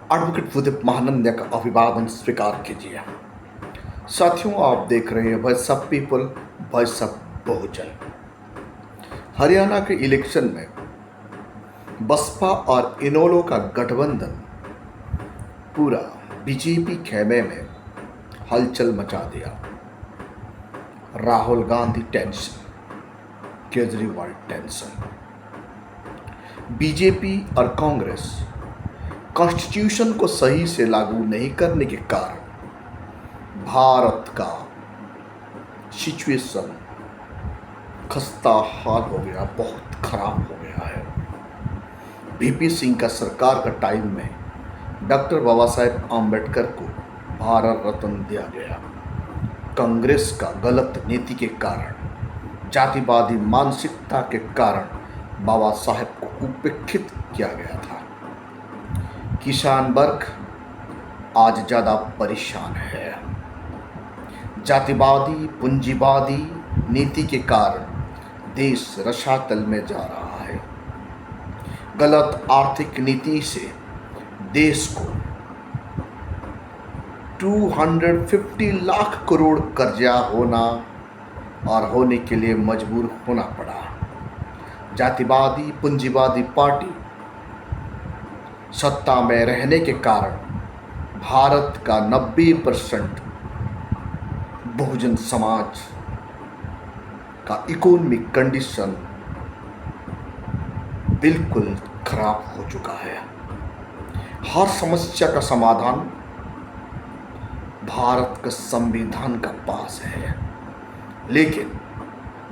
Advocate Sudeep Mahananda का अभिवादन स्वीकार कीजिए। साथियों, आप देख रहे हैं voice of people, voice of Bahujan. Haryana के इलेक्शन में बसपा और इनेलो का गठबंधन पूरा बीजेपी खेमे में हलचल मचा दिया। Rahul Gandhi tension, Kejriwal tension. BJP और कांग्रेस कॉन्स्टिट्यूशन को सही से लागू नहीं करने के कारण भारत का सिचुएशन खस्ता हाल हो गया, बहुत खराब हो गया है। वीपी सिंह का सरकार का टाइम में डॉक्टर बाबा साहेब आम्बेडकर को भारत रत्न दिया गया। कांग्रेस का गलत नीति के कारण, जातिवादी मानसिकता के कारण बाबा साहेब को उपेक्षित किया गया था। किसान वर्ग आज ज़्यादा परेशान है। जातिवादी पूंजीवादी नीति के कारण देश रसातल में जा रहा है। गलत आर्थिक नीति से देश को 250 लाख करोड़ कर्जा होने के लिए मजबूर होना पड़ा। जातिवादी पूंजीवादी पार्टी सत्ता में रहने के कारण भारत का 90% बहुजन समाज का इकोनॉमिक कंडीशन बिल्कुल खराब हो चुका है। हर समस्या का समाधान भारत का संविधान का पास है, लेकिन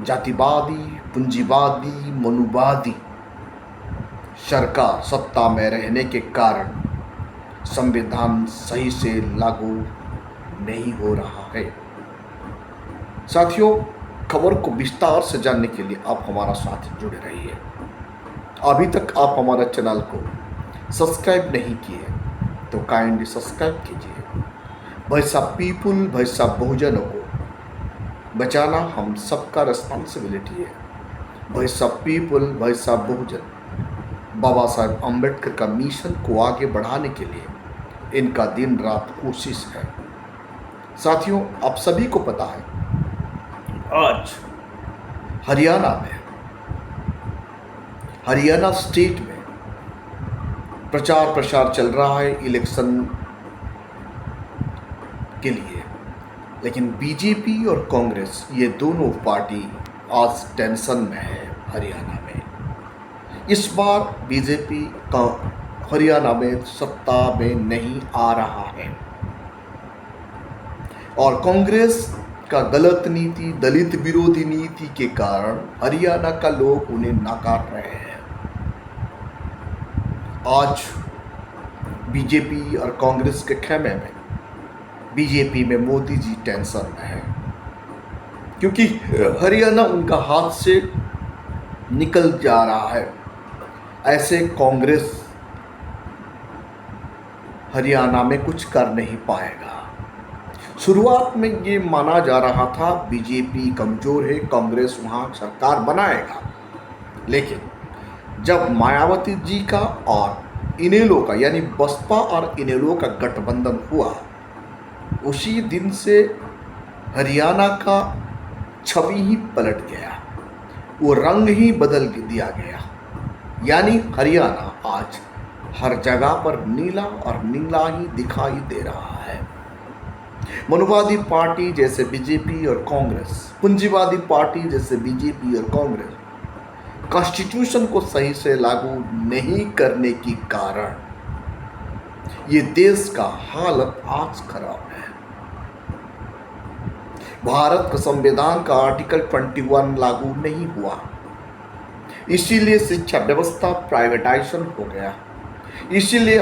जातिवादी पूंजीवादी मनुवादी सरकार सत्ता में रहने के कारण संविधान सही से लागू नहीं हो रहा है। साथियों, खबर को विस्तार से जानने के लिए आप हमारा साथ जुड़े रहिए। अभी तक आप हमारा चैनल को सब्सक्राइब नहीं किए तो काइंडली सब्सक्राइब कीजिए। Voice of people, voice of बहुजनों को बचाना हम सबका रिस्पॉन्सिबिलिटी है। Voice of people, voice of Bahujan Baba Saheb Ambedkar का मिशन को आगे बढ़ाने के लिए इनका दिन रात कोशिश है। साथियों, आप सभी को पता है आज हरियाणा स्टेट में प्रचार प्रसार चल रहा है इलेक्शन के लिए, लेकिन बीजेपी और कांग्रेस ये दोनों पार्टी आज टेंशन में है। हरियाणा में इस बार बीजेपी का हरियाणा में सत्ता में नहीं आ रहा है और कांग्रेस का गलत नीति, दलित विरोधी नीति के कारण हरियाणा का लोग उन्हें नकार रहे हैं। आज बीजेपी और कांग्रेस के खेमे में बीजेपी में मोदी जी टेंशन में है, क्योंकि हरियाणा उनका हाथ से निकल जा रहा है। ऐसे कांग्रेस हरियाणा में कुछ कर नहीं पाएगा। शुरुआत में ये माना जा रहा था बीजेपी कमजोर है, कांग्रेस वहां सरकार बनाएगा, लेकिन जब मायावती जी का और इनेलो का यानी बसपा और इनेलो का गठबंधन हुआ, उसी दिन से हरियाणा का छवि ही पलट गया, वो रंग ही बदल दिया गया। यानी हरियाणा आज हर जगह पर नीला और नीला ही दिखाई दे रहा है। मनुवादी पार्टी जैसे बीजेपी और कांग्रेस, पूंजीवादी पार्टी जैसे बीजेपी और कांग्रेस कॉन्स्टिट्यूशन को सही से लागू नहीं करने के कारण ये देश का हालत आज खराब है। भारत का संविधान का आर्टिकल 21 लागू नहीं हुआ, इसीलिए शिक्षा व्यवस्था प्राइवेटाइजेशन हो गया, इसीलिए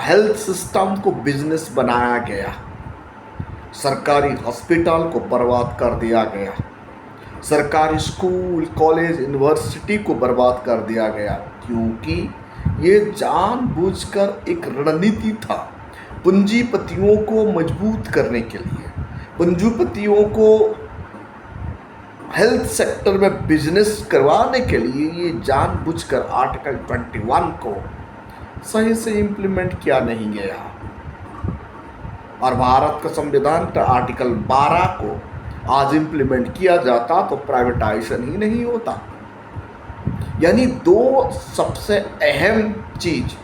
हेल्थ सिस्टम को बिजनेस बनाया गया, सरकारी हॉस्पिटल को बर्बाद कर दिया गया, सरकारी स्कूल कॉलेज यूनिवर्सिटी को बर्बाद कर दिया गया, क्योंकि ये जानबूझकर एक रणनीति था पूंजीपतियों को मजबूत करने के लिए, पूंजीपतियों को हेल्थ सेक्टर में बिजनेस करवाने के लिए ये जानबूझकर आर्टिकल 21 को सही से इम्प्लीमेंट किया नहीं गया। और भारत का संविधान का आर्टिकल 12 को आज इम्प्लीमेंट किया जाता तो प्राइवेटाइजेशन ही नहीं होता। यानी दो सबसे अहम चीज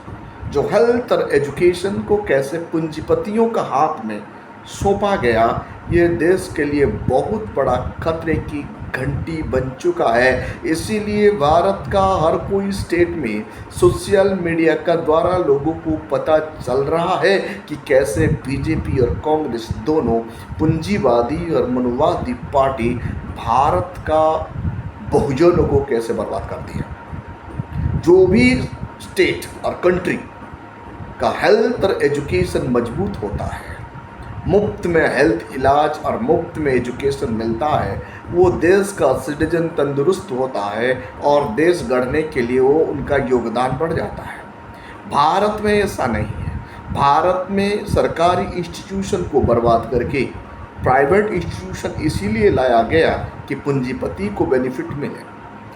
जो हेल्थ और एजुकेशन को कैसे पूंजीपतियों का हाथ में सौंपा गया, ये देश के लिए बहुत बड़ा खतरे की घंटी बन चुका है। इसीलिए भारत का हर कोई स्टेट में सोशल मीडिया का द्वारा लोगों को पता चल रहा है कि कैसे बीजेपी और कांग्रेस दोनों पूंजीवादी और मनुवादी पार्टी भारत का बहुजनों को कैसे बर्बाद कर दिया। जो भी स्टेट और कंट्री का हेल्थ और एजुकेशन मजबूत होता है, मुफ्त में हेल्थ इलाज और मुफ्त में एजुकेशन मिलता है, वो देश का सिटीजन तंदुरुस्त होता है और देश गढ़ने के लिए वो उनका योगदान बढ़ जाता है। भारत में ऐसा नहीं है। भारत में सरकारी इंस्टीट्यूशन को बर्बाद करके प्राइवेट इंस्टीट्यूशन इसीलिए लाया गया कि पूंजीपति को बेनिफिट मिले,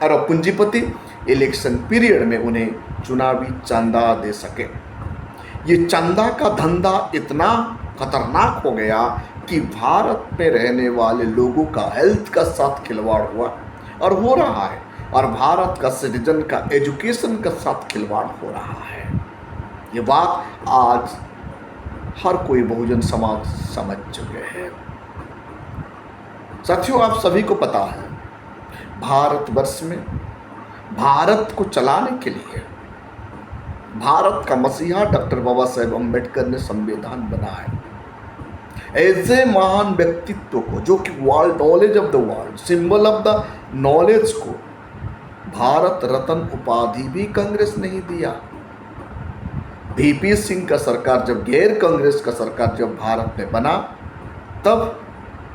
और अब पूंजीपति इलेक्शन पीरियड में उन्हें चुनावी चंदा दे सके। ये चंदा का धंधा इतना खतरनाक हो गया कि भारत में रहने वाले लोगों का हेल्थ का साथ खिलवाड़ हुआ और हो रहा है, और भारत का सिटीजन का एजुकेशन का साथ खिलवाड़ हो रहा है। ये बात आज हर कोई बहुजन समाज समझ चुके हैं। साथियों, आप सभी को पता है, भारतवर्ष में भारत को चलाने के लिए भारत का मसीहा डॉक्टर बाबा साहेब अम्बेडकर ने संविधान बनाया। ऐसे महान व्यक्तित्व को, जो कि world knowledge of the world, symbol of the knowledge को, भारत रत्न उपाधि भी कांग्रेस नहीं दिया। वीपी सिंह का सरकार जब, गैर कांग्रेस का सरकार जब भारत में बना, तब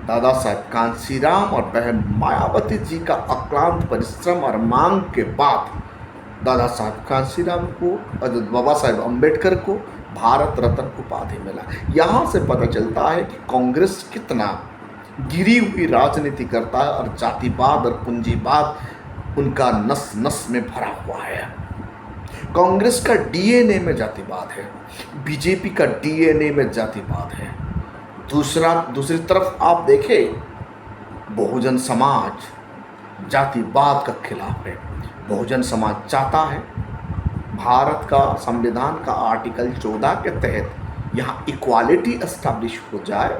दादा साहब कांशीराम और बहन मायावती जी का अक्लांत परिश्रम और मांग के बाद दादा साहब कांशीराम को और बाबा साहेब अम्बेडकर को भारत रत्न उपाधि मिला। यहाँ से पता चलता है कि कांग्रेस कितना गिरी हुई राजनीति करता है और जातिवाद और पूंजीवाद उनका नस नस में भरा हुआ है। कांग्रेस का डीएनए में जातिवाद है, बीजेपी का डीएनए में जातिवाद है। दूसरी तरफ आप देखें, बहुजन समाज जातिवाद का खिलाफ है। बहुजन समाज चाहता है भारत का संविधान का आर्टिकल 14 के तहत यहाँ इक्वालिटी एस्टैब्लिश हो जाए,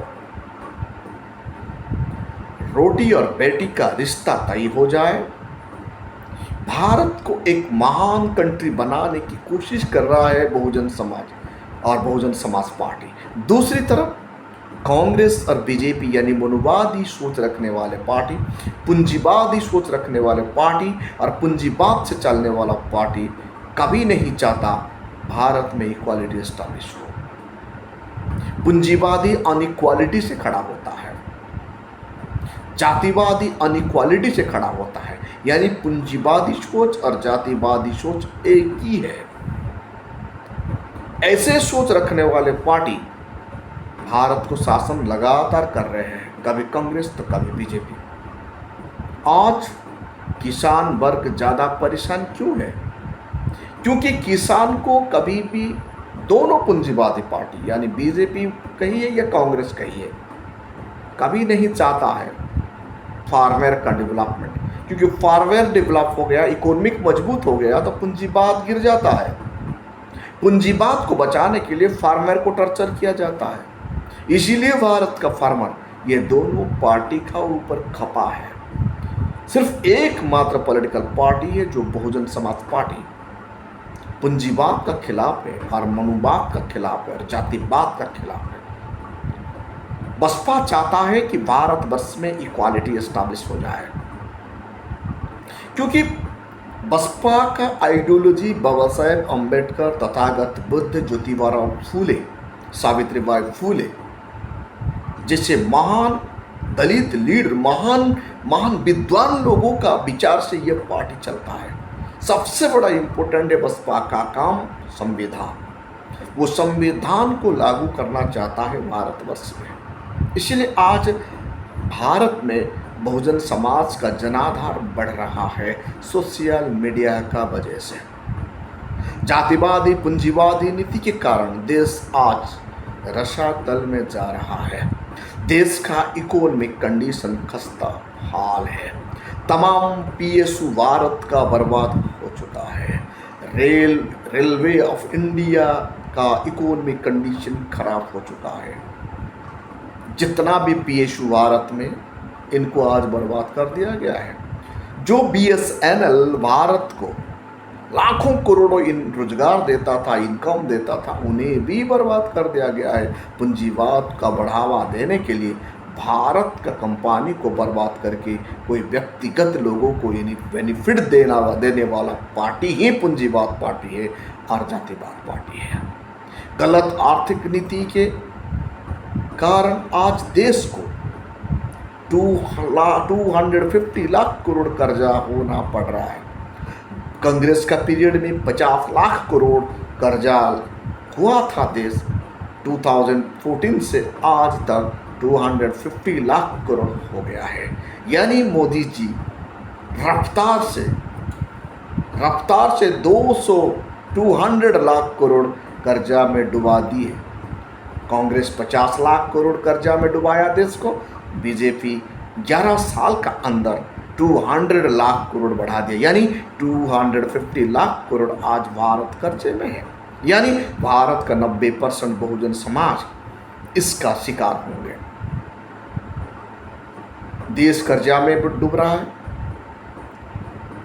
रोटी और बेटी का रिश्ता तय हो जाए। भारत को एक महान कंट्री बनाने की कोशिश कर रहा है बहुजन समाज और बहुजन समाज पार्टी। दूसरी तरफ कांग्रेस और बीजेपी यानी मनुवादी सोच रखने वाले पार्टी, पूंजीवादी सोच रखने वाले पार्टी और पूंजीवाद से चलने वाला पार्टी कभी नहीं चाहता भारत में इक्वालिटी एस्टैब्लिश हो। पूंजीवादी अनइक्वालिटी से खड़ा होता है, जातिवादी अनइक्वालिटी से खड़ा होता है। यानी पूंजीवादी सोच और जातिवादी सोच एक ही है। ऐसे सोच रखने वाले पार्टी भारत को शासन लगातार कर रहे हैं, कभी कांग्रेस तो कभी बीजेपी। आज किसान वर्ग ज़्यादा परेशान क्यों है? क्योंकि किसान को कभी भी दोनों पूंजीवादी पार्टी यानी बीजेपी कहिए या कांग्रेस कहिए, कभी नहीं चाहता है फार्मर का डेवलपमेंट। क्योंकि फार्मर डेवलप हो गया, इकोनॉमिक मजबूत हो गया तो पूंजीवाद गिर जाता है। पूंजीवाद को बचाने के लिए फार्मर को टॉर्चर किया जाता है। इसीलिए भारत का फार्मर ये दोनों पार्टी का ऊपर खपा है। सिर्फ एकमात्र पॉलिटिकल पार्टी है जो बहुजन समाज पार्टी पूंजीवाद का खिलाफ है और मनुवाद का खिलाफ है और जातिवाद का खिलाफ है। बसपा चाहता है कि भारतवर्ष में इक्वालिटी एस्टैब्लिश हो जाए, क्योंकि बसपा का आइडियोलॉजी बाबा साहेब अम्बेडकर, तथागत बुद्ध, ज्योतिबाराव फूले, सावित्रीबाई फूले जैसे महान दलित लीडर, महान विद्वान लोगों का विचार से यह पार्टी चलता है। सबसे बड़ा इम्पोर्टेंट है बसपा का काम संविधान। वो संविधान को लागू करना चाहता है भारतवर्ष में। इसलिए आज भारत में बहुजन समाज का जनाधार बढ़ रहा है सोशल मीडिया का वजह से। जातिवादी पूंजीवादी नीति के कारण देश आज रसातल में जा रहा है। देश का इकोनॉमिक कंडीशन खस्ता हाल है। तमाम पीएसयू भारत का बर्बाद हो चुका है। रेलवे ऑफ इंडिया का इकोनॉमिक कंडीशन खराब हो चुका है। जितना भी पीएसयू भारत में, इनको आज बर्बाद कर दिया गया है। जो बीएसएनएल भारत को लाखों करोड़ों रोजगार देता था, इनकम देता था, उन्हें भी बर्बाद कर दिया गया है। पूंजीवाद का बढ़ावा देने के लिए भारत का कंपनी को बर्बाद करके कोई व्यक्तिगत लोगों को यानी बेनिफिट देने वाला पार्टी ही पूंजीवाद पार्टी है और जातिवाद पार्टी है। गलत आर्थिक नीति के कारण आज देश को 250 लाख करोड़ कर्जा होना पड़ रहा है। कांग्रेस का पीरियड में 50 लाख करोड़ कर्जा हुआ था देश। 2014 से आज तक 250 लाख करोड़ हो गया है। यानी मोदी जी रफ्तार से 200 लाख करोड़ कर्जा में डुबा दिए। कांग्रेस 50 लाख करोड़ कर्जा में डुबाया देश को। बीजेपी 11 साल का अंदर 200 लाख करोड़ बढ़ा दिया, यानी 250 लाख करोड़ आज भारत कर्जे में है। यानी भारत का 90% बहुजन समाज इसका शिकार होंगे। देश कर्जा में डूब रहा है।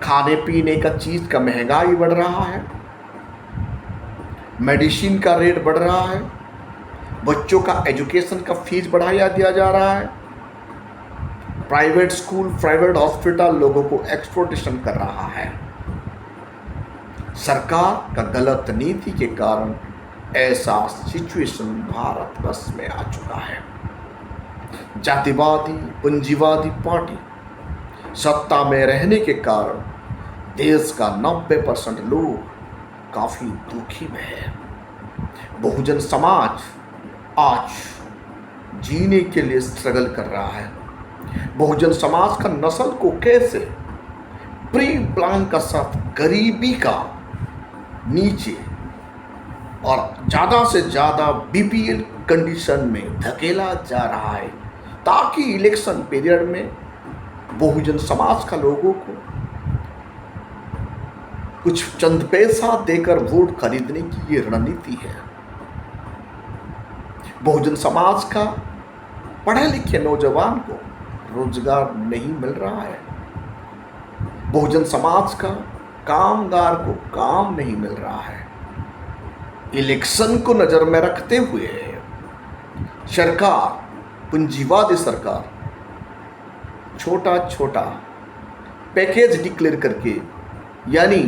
खाने पीने का चीज का महंगाई बढ़ रहा है। मेडिसिन का रेट बढ़ रहा है। बच्चों का एजुकेशन का फीस बढ़ाया दिया जा रहा है। प्राइवेट स्कूल, प्राइवेट हॉस्पिटल लोगों को एक्सप्लॉइटेशन कर रहा है। सरकार का गलत नीति के कारण ऐसा सिचुएशन भारतवर्ष में आ चुका है। जातिवादी पूंजीवादी पार्टी सत्ता में रहने के कारण देश का 90% लोग काफी दुखी में है। बहुजन समाज आज जीने के लिए स्ट्रगल कर रहा है। बहुजन समाज का नस्ल को कैसे प्री प्लान का साथ गरीबी का नीचे और ज़्यादा से ज़्यादा बीपीएल कंडीशन में धकेला जा रहा है, ताकि इलेक्शन पीरियड में बहुजन समाज का लोगों को कुछ चंद पैसा देकर वोट खरीदने की ये रणनीति है। बहुजन समाज का पढ़े लिखे नौजवान को रोजगार नहीं मिल रहा है। बहुजन समाज का कामगार को काम नहीं मिल रहा है। इलेक्शन को नजर में रखते हुए सरकार, पूंजीवादी सरकार छोटा छोटा पैकेज डिक्लेयर करके, यानी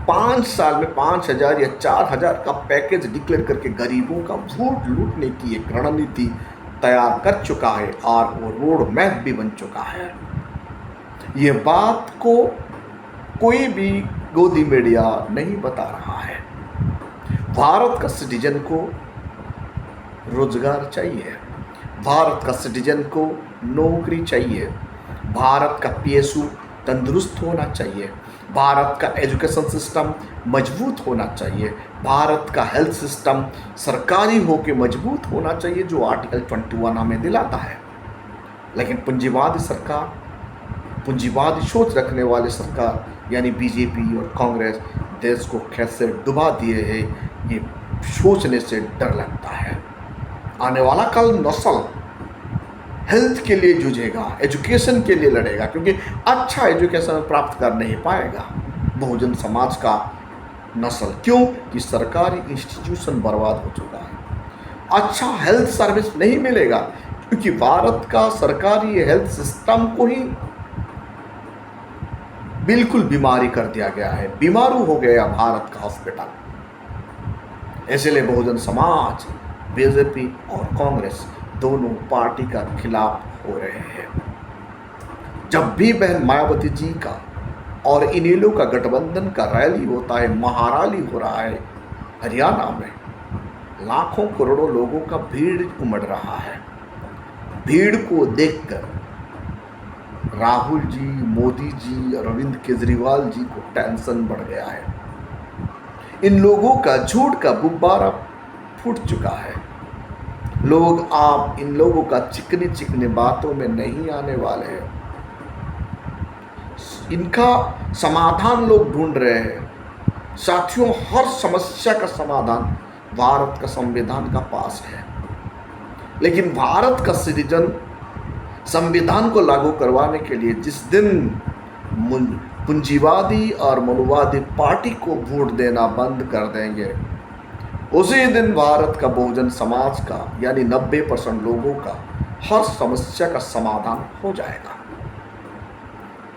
5 साल में 5,000 या 4,000 का पैकेज डिक्लेयर करके गरीबों का वोट लूटने की एक रणनीति तैयार कर चुका है और वो रोड मैप भी बन चुका है। ये बात को कोई भी गोदी मीडिया नहीं बता रहा है। भारत का सिटीजन को रोजगार चाहिए। भारत का सिटीजन को नौकरी चाहिए। भारत का पीएसयू तंदुरुस्त होना चाहिए। भारत का एजुकेशन सिस्टम मजबूत होना चाहिए। भारत का हेल्थ सिस्टम सरकारी होकर मजबूत होना चाहिए, जो आर्टिकल 21 हमें दिलाता है। लेकिन पूंजीवादी सरकार, पूंजीवादी सोच रखने वाली सरकार यानी बीजेपी और कांग्रेस देश को कैसे डुबा दिए हैं, ये सोचने से डर लगता है। आने वाला कल नस्ल हेल्थ के लिए जूझेगा, एजुकेशन के लिए लड़ेगा, क्योंकि अच्छा एजुकेशन प्राप्त कर नहीं पाएगा बहुजन समाज का नस्ल। क्यों कि सरकारी इंस्टीट्यूशन बर्बाद हो चुका है। अच्छा हेल्थ सर्विस नहीं मिलेगा, क्योंकि भारत का सरकारी हेल्थ सिस्टम को ही बिल्कुल बीमारी कर दिया गया है। बीमारू हो गया भारत का हॉस्पिटल। इसलिए बहुजन समाज, बीजेपी और कांग्रेस दोनों पार्टी का खिलाफ हो रहे हैं। जब भी बहन मायावती जी का और इनेलो का गठबंधन का रैली होता है, महारैली हो रहा है हरियाणा में, लाखों करोड़ों लोगों का भीड़ उमड़ रहा है। भीड़ को देखकर राहुल जी, मोदी जी, अरविंद केजरीवाल जी को टेंशन बढ़ गया है। इन लोगों का झूठ का गुब्बारा फूट चुका है। लोग आप इन लोगों का चिकनी चिकनी बातों में नहीं आने वाले हैं। इनका समाधान लोग ढूंढ रहे हैं। साथियों, हर समस्या का समाधान भारत का संविधान का पास है, लेकिन भारत का सिटीजन संविधान को लागू करवाने के लिए जिस दिन पूंजीवादी और मनुवादी पार्टी को वोट देना बंद कर देंगे, उसी दिन भारत का बहुजन समाज का यानी 90% लोगों का हर समस्या का समाधान हो जाएगा।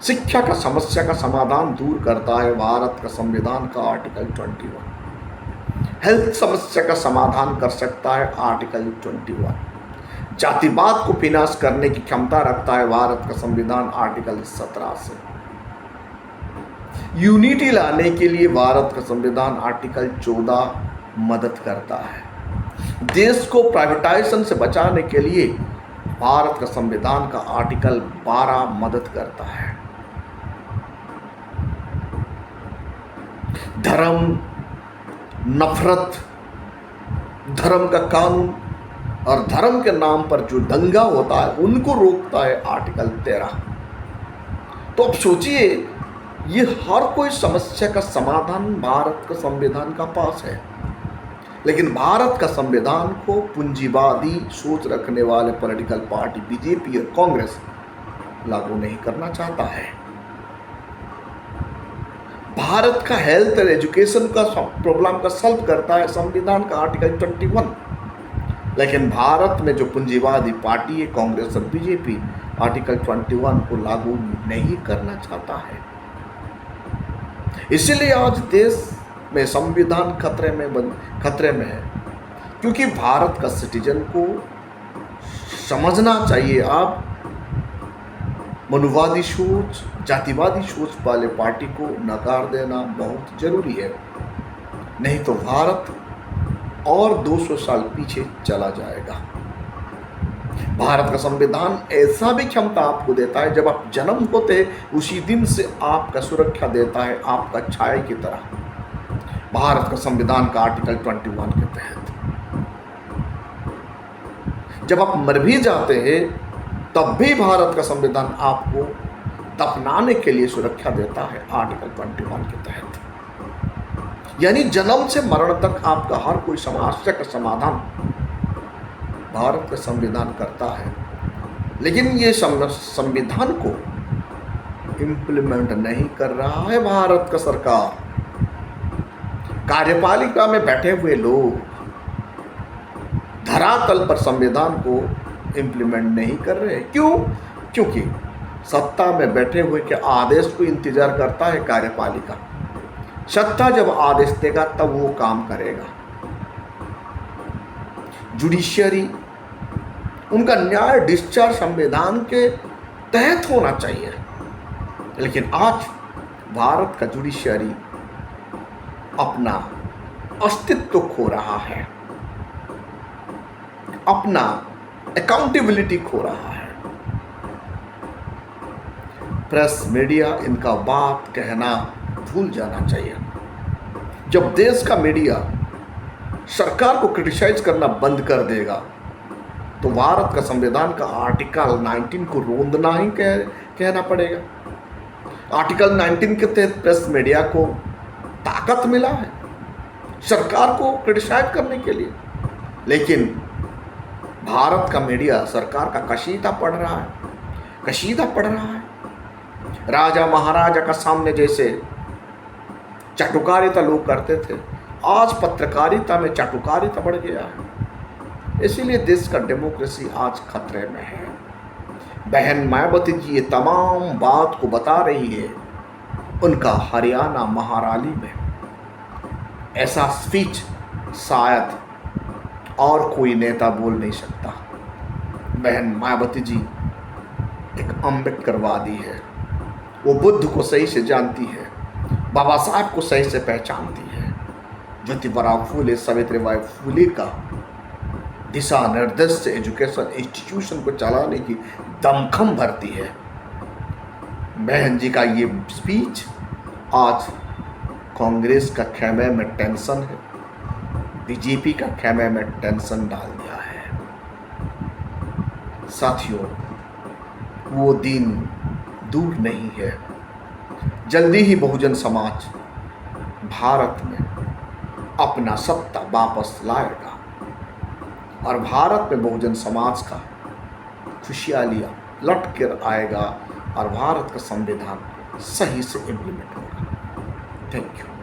शिक्षा का समस्या का समाधान दूर करता है भारत का संविधान का आर्टिकल 21। हेल्थ समस्या का समाधान कर सकता है आर्टिकल 21। जातिवाद को विनाश करने की क्षमता रखता है भारत का संविधान आर्टिकल 17 से। यूनिटी लाने के लिए भारत का संविधान आर्टिकल 14 मदद करता है। देश को प्राइवेटाइजेशन से बचाने के लिए भारत का संविधान का आर्टिकल 12 मदद करता है। धर्म, नफरत, धर्म का कानून और धर्म के नाम पर जो दंगा होता है उनको रोकता है आर्टिकल 13। तो अब सोचिए, ये हर कोई समस्या का समाधान भारत का संविधान का पास है, लेकिन भारत का संविधान को पूंजीवादी सोच रखने वाले पॉलिटिकल पार्टी बीजेपी और कांग्रेस लागू नहीं करना चाहता है। भारत का हेल्थ और एजुकेशन का प्रॉब्लम का सॉल्व करता है संविधान का आर्टिकल 21, लेकिन भारत में जो पूंजीवादी पार्टी है कांग्रेस और बीजेपी आर्टिकल 21 को लागू नहीं करना चाहता है। इसीलिए आज देश में संविधान खतरे में है, क्योंकि भारत का सिटीजन को समझना चाहिए आप मनुवादी सोच, जातिवादी सोच वाले पार्टी को नकार देना बहुत जरूरी है, नहीं तो भारत और 200 साल पीछे चला जाएगा। भारत का संविधान ऐसा भी क्षमता आपको देता है, जब आप जन्म होते उसी दिन से आपका सुरक्षा देता है आपका छाया की तरह। भारत का संविधान का आर्टिकल 21 के तहत जब आप मर भी जाते हैं तब भी भारत का संविधान आपको दफनाने के लिए सुरक्षा देता है आर्टिकल 21 के तहत। यानी जन्म से मरण तक आपका हर कोई समस्या का समाधान भारत का संविधान करता है, लेकिन ये संविधान को इम्प्लीमेंट नहीं कर रहा है भारत का सरकार। कार्यपालिका में बैठे हुए लोग धरातल पर संविधान को इम्प्लीमेंट नहीं कर रहे। क्यों? क्योंकि सत्ता में बैठे हुए के आदेश को इंतजार करता है कार्यपालिका। सत्ता जब आदेश देगा तब वो काम करेगा। जुडिशियरी, उनका न्याय डिस्चार्ज संविधान के तहत होना चाहिए, लेकिन आज भारत का जुडिशियरी अपना अस्तित्व खो रहा है, अपना अकाउंटेबिलिटी खो रहा है। प्रेस मीडिया इनका बात कहना भूल जाना चाहिए। जब देश का मीडिया सरकार को क्रिटिसाइज करना बंद कर देगा तो भारत का संविधान का आर्टिकल 19 को रोंदना ही कहना पड़ेगा। आर्टिकल 19 के तहत प्रेस मीडिया को ताकत मिला है सरकार को क्रिटिसाइज करने के लिए, लेकिन भारत का मीडिया सरकार का कशीदा पढ़ रहा है। राजा महाराजा का सामने जैसे चाटुकारिता लोग करते थे, आज पत्रकारिता में चाटुकारिता बढ़ गया है। इसीलिए देश का डेमोक्रेसी आज खतरे में है। बहन मायावती जी ये तमाम बात को बता रही है। उनका हरियाणा महाराली में ऐसा स्पीच शायद और कोई नेता बोल नहीं सकता। बहन मायावती जी एक अम्बेडकरवादी है। वो बुद्ध को सही से जानती है, बाबा साहब को सही से पहचानती है, ज्योतिबा फूले, सावित्रीबाई फूले का दिशा निर्देश से एजुकेशन इंस्टीट्यूशन को चलाने की दमखम भरती है। बहन जी का ये स्पीच आज कांग्रेस का खेमे में टेंशन है, बीजेपी का खेमे में टेंशन डाल दिया है। साथियों, वो दिन दूर नहीं है, जल्दी ही बहुजन समाज भारत में अपना सत्ता वापस लाएगा और भारत में बहुजन समाज का खुशहालियाँ लौट कर आएगा और भारत का संविधान सही से इम्प्लीमेंट होगा। Thank you.